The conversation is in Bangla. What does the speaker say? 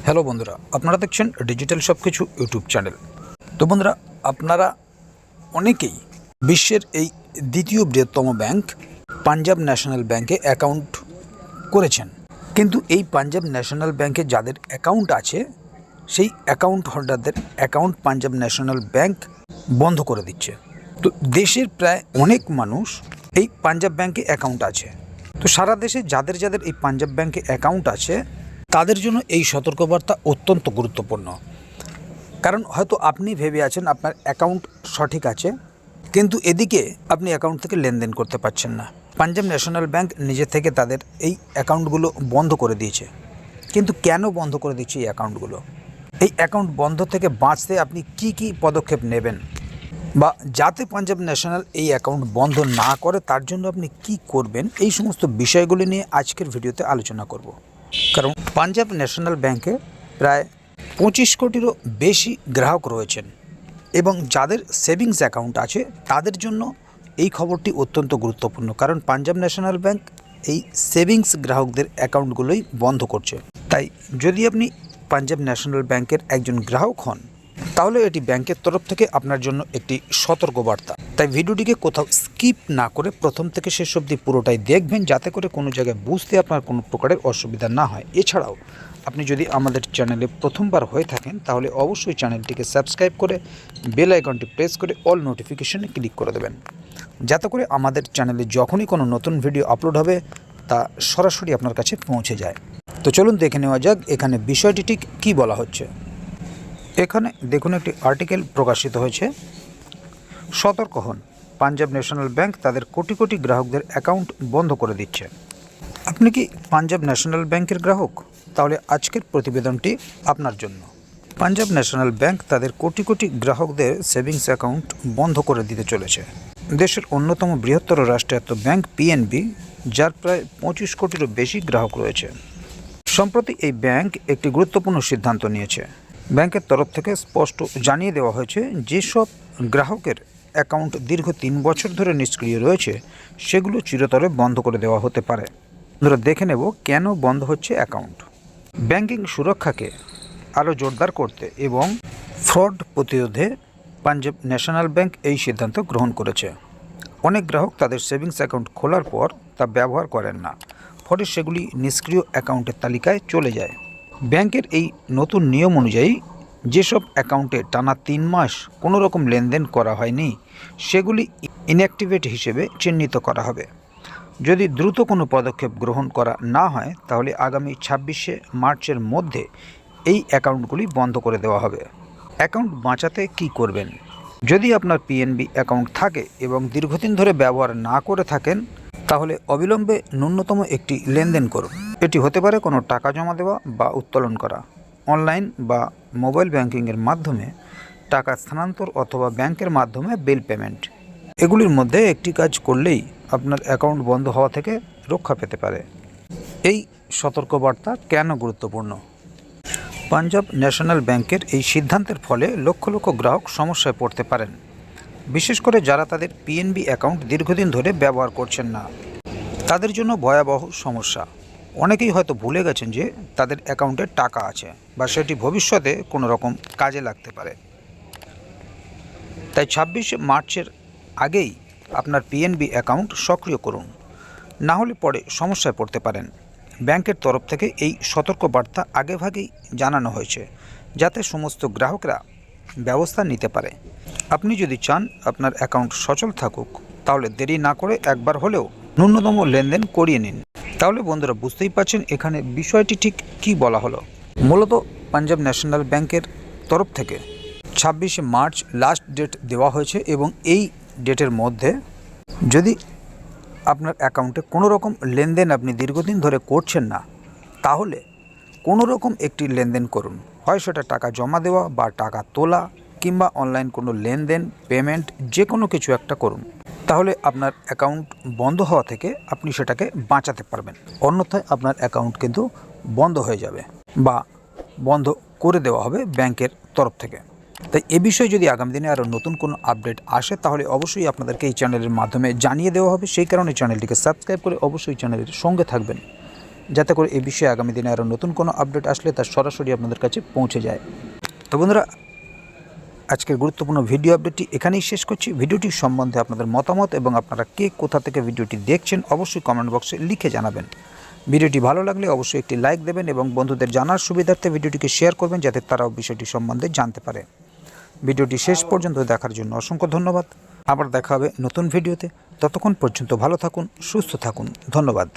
হ্যালো বন্ধুরা, আপনারা দেখছেন ডিজিটাল সব কিছু ইউটিউব চ্যানেল। তো বন্ধুরা, আপনারা অনেকেই বিশ্বের এই দ্বিতীয় বৃহত্তম ব্যাংক পাঞ্জাব ন্যাশনাল ব্যাংকে অ্যাকাউন্ট করেছেন, কিন্তু এই পাঞ্জাব ন্যাশনাল ব্যাংকে যাদের অ্যাকাউন্ট আছে সেই অ্যাকাউন্ট হোল্ডারদের অ্যাকাউন্ট পাঞ্জাব ন্যাশনাল ব্যাংক বন্ধ করে দিচ্ছে। তো দেশের প্রায় অনেক মানুষ এই পাঞ্জাব ব্যাংকে অ্যাকাউন্ট আছে। তো সারা দেশে যাদের যাদের এই পাঞ্জাব ব্যাংকে অ্যাকাউন্ট আছে তাদের জন্য এই সতর্কবার্তা অত্যন্ত গুরুত্বপূর্ণ। কারণ হয়তো আপনি ভেবে আছেন আপনার অ্যাকাউন্ট সঠিক আছে, কিন্তু এদিকে আপনি অ্যাকাউন্ট থেকে লেনদেন করতে পারছেন না। পাঞ্জাব ন্যাশনাল ব্যাংক নিজে থেকে তাদের এই অ্যাকাউন্টগুলো বন্ধ করে দিয়েছে। কিন্তু কেন বন্ধ করে দিচ্ছে এই অ্যাকাউন্টগুলো? এই অ্যাকাউন্ট বন্ধ থেকে বাঁচতে আপনি কি কি পদক্ষেপ নেবেন, বা যাতে পাঞ্জাব ন্যাশনাল এই অ্যাকাউন্ট বন্ধ না করে তার জন্য আপনি কি করবেন, এই সমস্ত বিষয়গুলি নিয়ে আজকের ভিডিওতে আলোচনা করব। কারণ পাঞ্জাব ন্যাশনাল ব্যাংকে প্রায় 25 কোটিরও বেশি গ্রাহক রয়েছেন, এবং যাদের সেভিংস অ্যাকাউন্ট আছে তাদের জন্য এই খবরটি অত্যন্ত গুরুত্বপূর্ণ। কারণ পাঞ্জাব ন্যাশনাল ব্যাংক এই সেভিংস গ্রাহকদের অ্যাকাউন্টগুলোই বন্ধ করছে। তাই যদি আপনি পাঞ্জাব ন্যাশনাল ব্যাংকের একজন গ্রাহক হন, তাহলে এটি ব্যাংকের তরফ থেকে আপনার জন্য একটি সতর্কবার্তা। তাই ভিডিওটিকে কোথাও স্কিপ না করে প্রথম থেকে শেষ অবধি পুরোটাই দেখবেন, যাতে করে কোনো জায়গায় বুঝতে আপনার কোনো প্রকারের অসুবিধা না হয়। এছাড়াও আপনি যদি আমাদের চ্যানেলে প্রথমবার হয়ে থাকেন তাহলে অবশ্যই চ্যানেলটিকে সাবস্ক্রাইব করে বেল আইকনটি প্রেস করে অল নোটিফিকেশনে ক্লিক করে দেবেন, যাতে করে আমাদের চ্যানেলে যখনই কোনো নতুন ভিডিও আপলোড হবে তা সরাসরি আপনার কাছে পৌঁছে যায়। তো চলুন দেখে নেওয়া যাক এখানে বিষয়টি ঠিক কী বলা হচ্ছে। এখানে দেখুন, একটি আর্টিকেল প্রকাশিত হয়েছে। সতর্ক হন, পাঞ্জাব ন্যাশনাল ব্যাংক তাদের কোটি কোটি গ্রাহকদের অ্যাকাউন্ট বন্ধ করে দিচ্ছে। আপনি কি পাঞ্জাব ন্যাশনাল ব্যাংকের গ্রাহক? তাহলে আজকের প্রতিবেদনটি আপনার জন্য। পাঞ্জাব ন্যাশনাল ব্যাংক তাদের কোটি কোটি গ্রাহকদের সেভিংস অ্যাকাউন্ট বন্ধ করে দিতে চলেছে। দেশের অন্যতম বৃহত্তর রাষ্ট্রায়ত্ত ব্যাংক পিএনবি, যার প্রায় 25 কোটিরও বেশি গ্রাহক রয়েছে, সম্প্রতি এই ব্যাংক একটি গুরুত্বপূর্ণ সিদ্ধান্ত নিয়েছে। ব্যাংকের তরফ থেকে স্পষ্ট জানিয়ে দেওয়া হয়েছে, যেসব গ্রাহকের অ্যাকাউন্ট দীর্ঘ 3 বছর ধরে নিষ্ক্রিয় রয়েছে সেগুলো চিরতরে বন্ধ করে দেওয়া হতে পারে। আমরা দেখে নেব কেন বন্ধ হচ্ছে অ্যাকাউন্ট। ব্যাংকিং সুরক্ষাকে আরও জোরদার করতে এবং ফ্রড প্রতিরোধে পাঞ্জাব ন্যাশনাল ব্যাংক এই সিদ্ধান্ত গ্রহণ করেছে। অনেক গ্রাহক তাদের সেভিংস অ্যাকাউন্ট খোলার পর তা ব্যবহার করেন না, ফলে সেগুলি নিষ্ক্রিয় অ্যাকাউন্টের তালিকায় চলে যায়। ব্যাংকের এই নতুন নিয়ম অনুযায়ী যেসব অ্যাকাউন্টে টানা 3 মাস কোনো রকম লেনদেন করা হয়নি সেগুলি ইনঅ্যাক্টিভেট হিসেবে চিহ্নিত করা হবে। যদি দ্রুত কোনো পদক্ষেপ গ্রহণ করা না হয় তাহলে আগামী 26শে মার্চের মধ্যে এই অ্যাকাউন্টগুলি বন্ধ করে দেওয়া হবে। অ্যাকাউন্ট বাঁচাতে কী করবেন? যদি আপনার পিএনবি অ্যাকাউন্ট থাকে এবং দীর্ঘদিন ধরে ব্যবহার না করে থাকেন, তাহলে অবিলম্বে ন্যূনতম একটি লেনদেন করুন। এটি হতে পারে কোনো টাকা জমা দেওয়া বা উত্তোলন করা, অনলাইন বা মোবাইল ব্যাংকিংয়ের মাধ্যমে টাকা স্থানান্তর, অথবা ব্যাংকের মাধ্যমে বিল পেমেন্ট। এগুলির মধ্যে একটি কাজ করলেই আপনার অ্যাকাউন্ট বন্ধ হওয়া থেকে রক্ষা পেতে পারে। এই সতর্কবার্তা কেন গুরুত্বপূর্ণ? পাঞ্জাব ন্যাশনাল ব্যাংকের এই সিদ্ধান্তের ফলে লক্ষ লক্ষ গ্রাহক সমস্যায় পড়তে পারেন, বিশেষ করে যারা তাদের পিএনবি অ্যাকাউন্ট দীর্ঘদিন ধরে ব্যবহার করছেন না। তাদের জন্য ভয়াবহ সমস্যা। অনেকেই হয়তো ভুলে গেছেন যে তাদের অ্যাকাউন্টে টাকা আছে, বা সেটি ভবিষ্যতে কোনো রকম কাজে লাগতে পারে। তাই 26শে মার্চের আগেই আপনার পিএনবি অ্যাকাউন্ট সক্রিয় করুন, না হলে পরে সমস্যায় পড়তে পারেন। ব্যাংকের তরফ থেকে এই সতর্কবার্তা আগেভাগেই জানানো হয়েছে, যাতে সমস্ত গ্রাহকরা ব্যবস্থা নিতে পারে। আপনি যদি চান আপনার অ্যাকাউন্ট সচল থাকুক, তাহলে দেরি না করে একবার হলেও ন্যূনতম লেনদেন করিয়ে নিন। তাহলে বন্ধুরা, বুঝতেই পারছেন এখানে বিষয়টি ঠিক কী বলা হলো। মূলত পাঞ্জাব ন্যাশনাল ব্যাংকের তরফ থেকে 26শে মার্চ লাস্ট ডেট দেওয়া হয়েছে, এবং এই ডেটের মধ্যে যদি আপনার অ্যাকাউন্টে কোনো রকম লেনদেন আপনি দীর্ঘদিন ধরে করছেন না, তাহলে কোনো রকম একটি লেনদেন করুন। হয় সেটা টাকা জমা দেওয়া বা টাকা তোলা, কিংবা অনলাইন কোনো লেনদেন, পেমেন্ট, যে কোনো কিছু একটা করুন। তাহলে আপনার অ্যাকাউন্ট বন্ধ হওয়া থেকে আপনি সেটাকে বাঁচাতে পারবেন। অন্যথায় আপনার অ্যাকাউন্ট কিন্তু বন্ধ হয়ে যাবে, বা বন্ধ করে দেওয়া হবে ব্যাংকের তরফ থেকে। তাই এ বিষয়ে যদি আগামী দিনে আরও নতুন কোনো আপডেট আসে তাহলে অবশ্যই আপনাদেরকে এই চ্যানেলের মাধ্যমে জানিয়ে দেওয়া হবে। সেই কারণে চ্যানেলটিকে সাবস্ক্রাইব করে অবশ্যই চ্যানেলের সঙ্গে থাকবেন। যাতে করে এই বিষয়ে আগামী দিনে আরও নতুন কোনো আপডেট আসলে তা সরাসরি আপনাদের কাছে পৌঁছে যায়। তো বন্ধুরা, আজকের গুরুত্বপূর্ণ ভিডিও আপডেটটি এখানেই শেষ করছি। ভিডিওটি সম্বন্ধে আপনাদের মতামত এবং আপনারা কে কোথা থেকে ভিডিওটি দেখছেন অবশ্যই কমেন্ট বক্সে লিখে জানাবেন। ভিডিওটি ভালো লাগলে অবশ্যই একটি লাইক দেবেন এবং বন্ধুদের জানার সুবিধার্থে ভিডিওটিকে শেয়ার করবেন যাতে তারাও বিষয়টি সম্বন্ধে জানতে পারে। ভিডিওটি শেষ পর্যন্ত দেখার জন্য অসংখ্য ধন্যবাদ। আবার দেখা হবে নতুন ভিডিওতে। ততক্ষণ পর্যন্ত ভালো থাকুন, সুস্থ থাকুন। ধন্যবাদ।